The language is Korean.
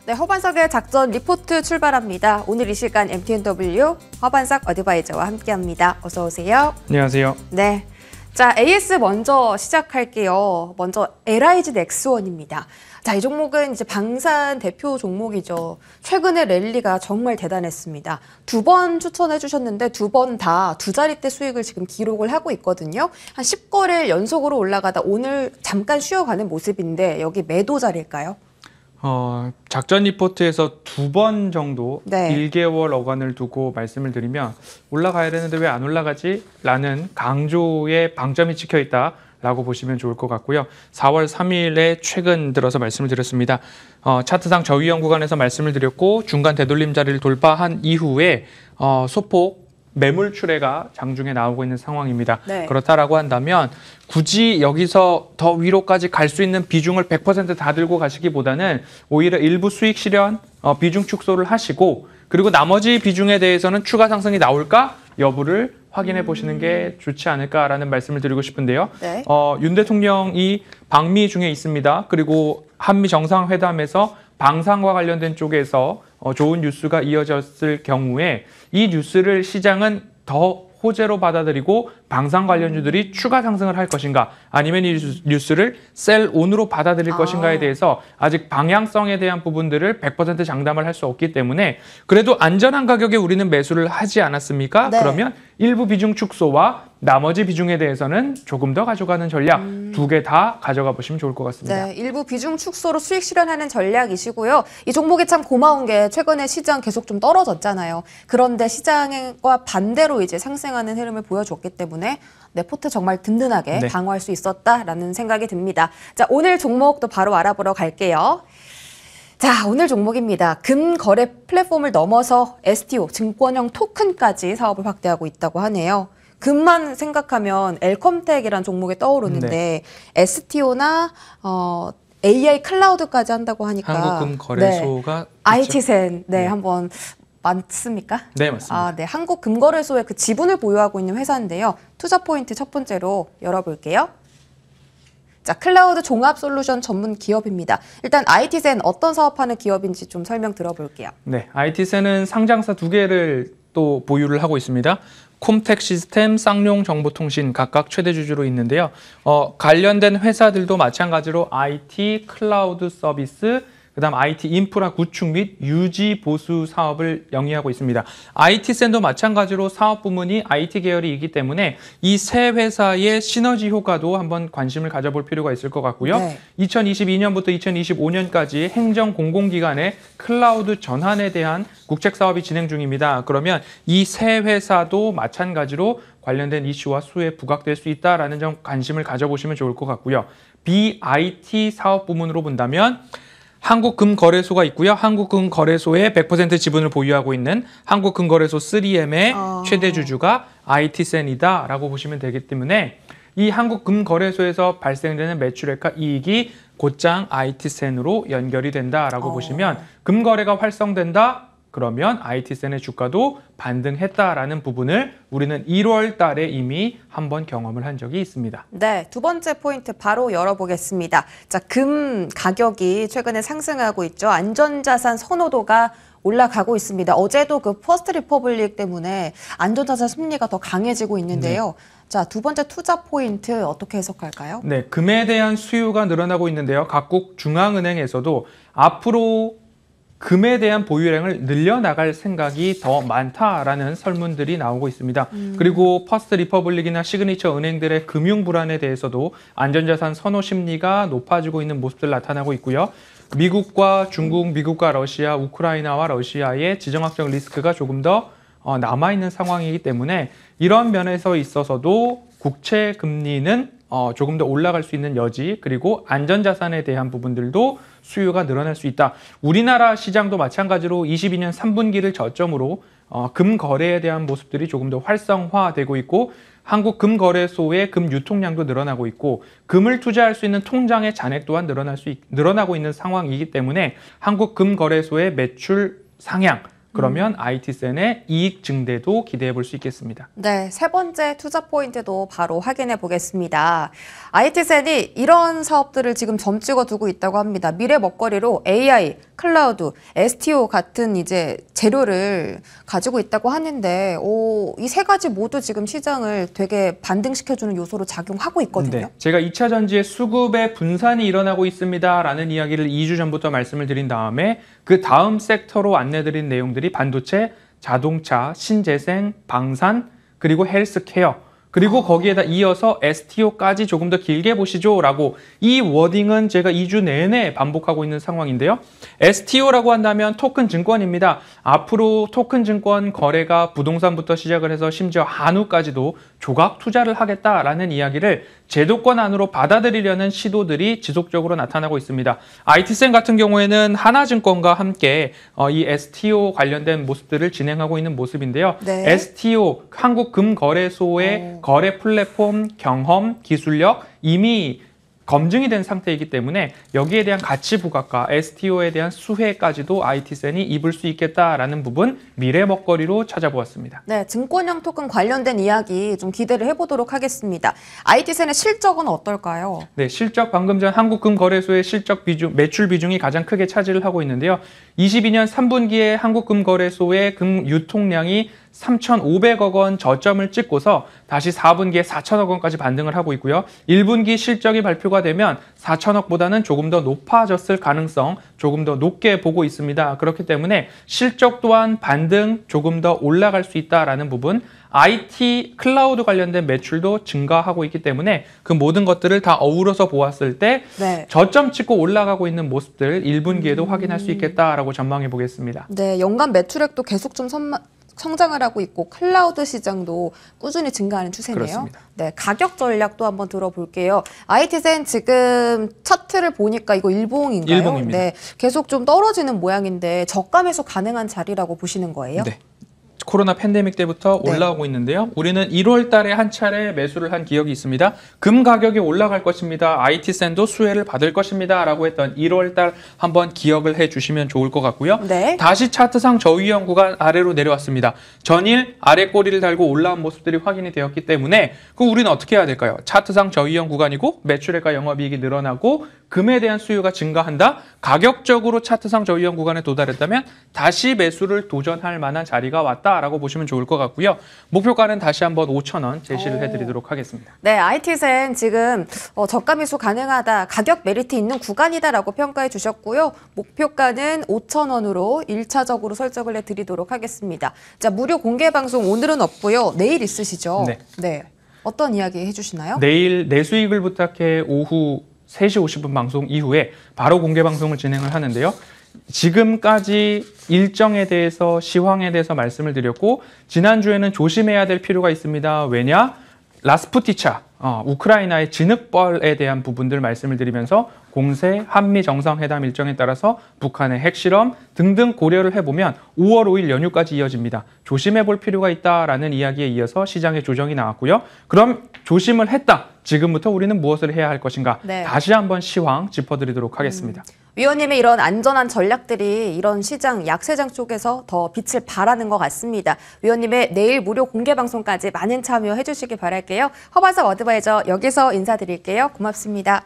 네, 허반석의 작전 리포트 출발합니다. 오늘 이 시간 MTNW 허반석 어드바이저와 함께합니다. 어서 오세요. 안녕하세요. 네, 자 AS 먼저 시작할게요. 먼저 LIG 넥스원입니다. 자, 이 종목은 이제 방산 대표 종목이죠. 최근에 랠리가 정말 대단했습니다. 2번 추천해 주셨는데 2번 다 두 자릿대 수익을 지금 기록을 하고 있거든요. 한 10거래일 연속으로 올라가다 오늘 잠깐 쉬어가는 모습인데 여기 매도 자리일까요? 작전 리포트에서 2번 정도 네. 1개월 어간을 두고 말씀을 드리면 올라가야 되는데 왜 안 올라가지? 라는 강조의 방점이 찍혀 있다 라고 보시면 좋을 것 같고요. 4월 3일에 최근 들어서 말씀을 드렸습니다. 차트상 저위험 구간에서 말씀을 드렸고 중간 되돌림 자리를 돌파한 이후에 소폭 매물 출회가 장중에 나오고 있는 상황입니다. 네. 그렇다라고 한다면 굳이 여기서 더 위로까지 갈 수 있는 비중을 100% 다 들고 가시기보다는 오히려 일부 수익 실현, 비중 축소를 하시고 그리고 나머지 비중에 대해서는 추가 상승이 나올까 여부를 확인해 보시는 게 좋지 않을까라는 말씀을 드리고 싶은데요. 네. 윤 대통령이 방미 중에 있습니다. 그리고 한미 정상회담에서 방산과 관련된 쪽에서 좋은 뉴스가 이어졌을 경우에 이 뉴스를 시장은 더 호재로 받아들이고 방산 관련주들이 추가 상승을 할 것인가 아니면 이 뉴스를 셀온으로 받아들일 것인가에 대해서 아직 방향성에 대한 부분들을 100% 장담을 할 수 없기 때문에 그래도 안전한 가격에 우리는 매수를 하지 않았습니까? 네. 그러면 일부 비중 축소와 나머지 비중에 대해서는 조금 더 가져가는 전략 두 개 다 가져가 보시면 좋을 것 같습니다. 네, 일부 비중 축소로 수익 실현하는 전략이시고요. 이 종목이 참 고마운 게 최근에 시장 계속 좀 떨어졌잖아요. 그런데 시장과 반대로 이제 상승하는 흐름을 보여줬기 때문에 네, 포트 정말 든든하게 네. 방어할 수 있었다라는 생각이 듭니다. 자, 오늘 종목도 바로 알아보러 갈게요. 자, 오늘 종목입니다. 금 거래 플랫폼을 넘어서 STO, 증권형 토큰까지 사업을 확대하고 있다고 하네요. 금만 생각하면 엘컴텍이라는 종목이 떠오르는데 네. STO나 AI 클라우드까지 한다고 하니까 한국금거래소가 네. IT센 네, 네. 한번 맞습니까? 네, 맞습니다. 네, 한국금거래소의 그 지분을 보유하고 있는 회사인데요. 투자 포인트 첫 번째로 열어볼게요. 자, 클라우드 종합 솔루션 전문 기업입니다. 일단 IT센 어떤 사업하는 기업인지 좀 설명 들어볼게요. 네, IT센은 상장사 2개를 또 보유를 하고 있습니다. 콤텍 시스템, 쌍용 정보통신 각각 최대 주주로 있는데요. 관련된 회사들도 마찬가지로 IT, 클라우드 서비스, 그다음 IT 인프라 구축 및 유지 보수 사업을 영위하고 있습니다. IT센도 마찬가지로 사업 부문이 IT 계열이기 때문에 이 세 회사의 시너지 효과도 한번 관심을 가져볼 필요가 있을 것 같고요. 네. 2022년부터 2025년까지 행정 공공기관의 클라우드 전환에 대한 국책 사업이 진행 중입니다. 그러면 이 세 회사도 마찬가지로 관련된 이슈와 수혜에 부각될 수 있다라는 점 관심을 가져보시면 좋을 것 같고요. BIT 사업 부문으로 본다면 한국금거래소가 있고요. 한국금거래소의 100% 지분을 보유하고 있는 한국금거래소 3M의 최대 주주가 IT센이다라고 보시면 되기 때문에 이 한국금거래소에서 발생되는 매출액과 이익이 곧장 IT센으로 연결이 된다라고 보시면 금거래가 활성된다? 그러면 IT센의 주가도 반등했다라는 부분을 우리는 1월 달에 이미 한번 경험을 한 적이 있습니다. 네, 두 번째 포인트 바로 열어보겠습니다. 자, 금 가격이 최근에 상승하고 있죠. 안전자산 선호도가 올라가고 있습니다. 어제도 그 퍼스트 리퍼블릭 때문에 안전자산 심리가 더 강해지고 있는데요. 네. 자, 두 번째 투자 포인트 어떻게 해석할까요? 네, 금에 대한 수요가 늘어나고 있는데요. 각국 중앙은행에서도 앞으로 금에 대한 보유량을 늘려나갈 생각이 더 많다라는 설문들이 나오고 있습니다. 그리고 퍼스트 리퍼블릭이나 시그니처 은행들의 금융 불안에 대해서도 안전자산 선호 심리가 높아지고 있는 모습들 나타나고 있고요. 미국과 중국, 미국과 러시아, 우크라이나와 러시아의 지정학적 리스크가 조금 더 남아있는 상황이기 때문에 이런 면에서 있어서도 국채 금리는 조금 더 올라갈 수 있는 여지 그리고 안전자산에 대한 부분들도 수요가 늘어날 수 있다. 우리나라 시장도 마찬가지로 22년 3분기를 저점으로 금 거래에 대한 모습들이 조금 더 활성화되고 있고 한국금거래소의 금 유통량도 늘어나고 있고 금을 투자할 수 있는 통장의 잔액 또한 늘어나고 있는 상황이기 때문에 한국금거래소의 매출 상향 그러면 IT센의 이익 증대도 기대해 볼 수 있겠습니다. 네, 세 번째 투자 포인트도 바로 확인해 보겠습니다. IT센이 이런 사업들을 지금 점 찍어 두고 있다고 합니다. 미래 먹거리로 AI, 클라우드, STO 같은 이제 재료를 가지고 있다고 하는데, 이 세 가지 모두 지금 시장을 되게 반등시켜주는 요소로 작용하고 있거든요. 네, 제가 2차 전지의 수급의 분산이 일어나고 있습니다라는 이야기를 2주 전부터 말씀을 드린 다음에 그 다음 섹터로 안내드린 내용들이 반도체, 자동차, 신재생, 방산, 그리고 헬스케어, 그리고 거기에다 이어서 STO까지 조금 더 길게 보시죠 라고 이 워딩은 제가 2주 내내 반복하고 있는 상황인데요. STO라고 한다면 토큰 증권입니다. 앞으로 토큰 증권 거래가 부동산부터 시작을 해서 심지어 한우까지도 조각 투자를 하겠다라는 이야기를 제도권 안으로 받아들이려는 시도들이 지속적으로 나타나고 있습니다. IT센 같은 경우에는 하나증권과 함께 이 STO 관련된 모습들을 진행하고 있는 모습인데요. 네. STO, 한국금거래소의 거래 플랫폼, 경험, 기술력 이미 검증이 된 상태이기 때문에 여기에 대한 가치 부각과 STO에 대한 수혜까지도 IT센이 입을 수 있겠다라는 부분 미래 먹거리로 찾아보았습니다. 네, 증권형 토큰 관련된 이야기 좀 기대를 해보도록 하겠습니다. IT센의 실적은 어떨까요? 네, 실적 방금 전 한국금거래소의 실적 비중, 매출 비중이 가장 크게 차지를 하고 있는데요. 22년 3분기에 한국금거래소의 금 유통량이 3,500억 원 저점을 찍고서 다시 4분기에 4천억 원까지 반등을 하고 있고요. 1분기 실적이 발표가 되면 4천억보다는 조금 더 높아졌을 가능성 조금 더 높게 보고 있습니다. 그렇기 때문에 실적 또한 반등 조금 더 올라갈 수 있다라는 부분, IT 클라우드 관련된 매출도 증가하고 있기 때문에 그 모든 것들을 다 어우러서 보았을 때 네. 저점 찍고 올라가고 있는 모습들 1분기에도 확인할 수 있겠다라고 전망해 보겠습니다. 네, 연간 매출액도 계속 좀 성장을 하고 있고 클라우드 시장도 꾸준히 증가하는 추세네요. 그렇습니다. 네, 가격 전략도 한번 들어볼게요. IT센 지금 차트를 보니까 이거 일봉인가요? 일봉입니다. 네, 계속 좀 떨어지는 모양인데 저가 매수 가능한 자리라고 보시는 거예요? 네. 코로나 팬데믹 때부터 네. 올라오고 있는데요. 우리는 1월 달에 한 차례 매수를 한 기억이 있습니다. 금 가격이 올라갈 것입니다. IT센도 수혜를 받을 것입니다. 라고 했던 1월 달 한번 기억을 해주시면 좋을 것 같고요. 네. 다시 차트상 저위험 구간 아래로 내려왔습니다. 전일 아래 꼬리를 달고 올라온 모습들이 확인이 되었기 때문에 그럼 우리는 어떻게 해야 될까요? 차트상 저위험 구간이고 매출액과 영업이익이 늘어나고 금에 대한 수요가 증가한다. 가격적으로 차트상 저위험 구간에 도달했다면 다시 매수를 도전할 만한 자리가 왔다라고 보시면 좋을 것 같고요. 목표가는 다시 한번 5,000원 제시를 해드리도록 하겠습니다. 네, IT센 지금 저가 매수 가능하다, 가격 메리트 있는 구간이다라고 평가해 주셨고요. 목표가는 5,000원으로 1차적으로 설정을 해드리도록 하겠습니다. 자, 무료 공개 방송 오늘은 없고요. 내일 있으시죠? 네. 어떤 이야기 해주시나요? 내일 내 수익을 부탁해 오후 3시 50분 방송 이후에 바로 공개 방송을 진행을 하는데요. 지금까지 일정에 대해서 시황에 대해서 말씀을 드렸고 지난주에는 조심해야 될 필요가 있습니다. 왜냐? 라스푸티차, 우크라이나의 진흙벌에 대한 부분들 말씀을 드리면서 공세, 한미 정상회담 일정에 따라서 북한의 핵실험 등등 고려를 해보면 5월 5일 연휴까지 이어집니다. 조심해 볼 필요가 있다라는 이야기에 이어서 시장의 조정이 나왔고요. 그럼 조심을 했다. 지금부터 우리는 무엇을 해야 할 것인가? 네. 다시 한번 시황 짚어드리도록 하겠습니다. 위원님의 이런 안전한 전략들이 이런 시장, 약세장 쪽에서 더 빛을 발하는 것 같습니다. 위원님의 내일 무료 공개 방송까지 많은 참여해 주시기 바랄게요. 허바사 워드바이저 여기서 인사드릴게요. 고맙습니다.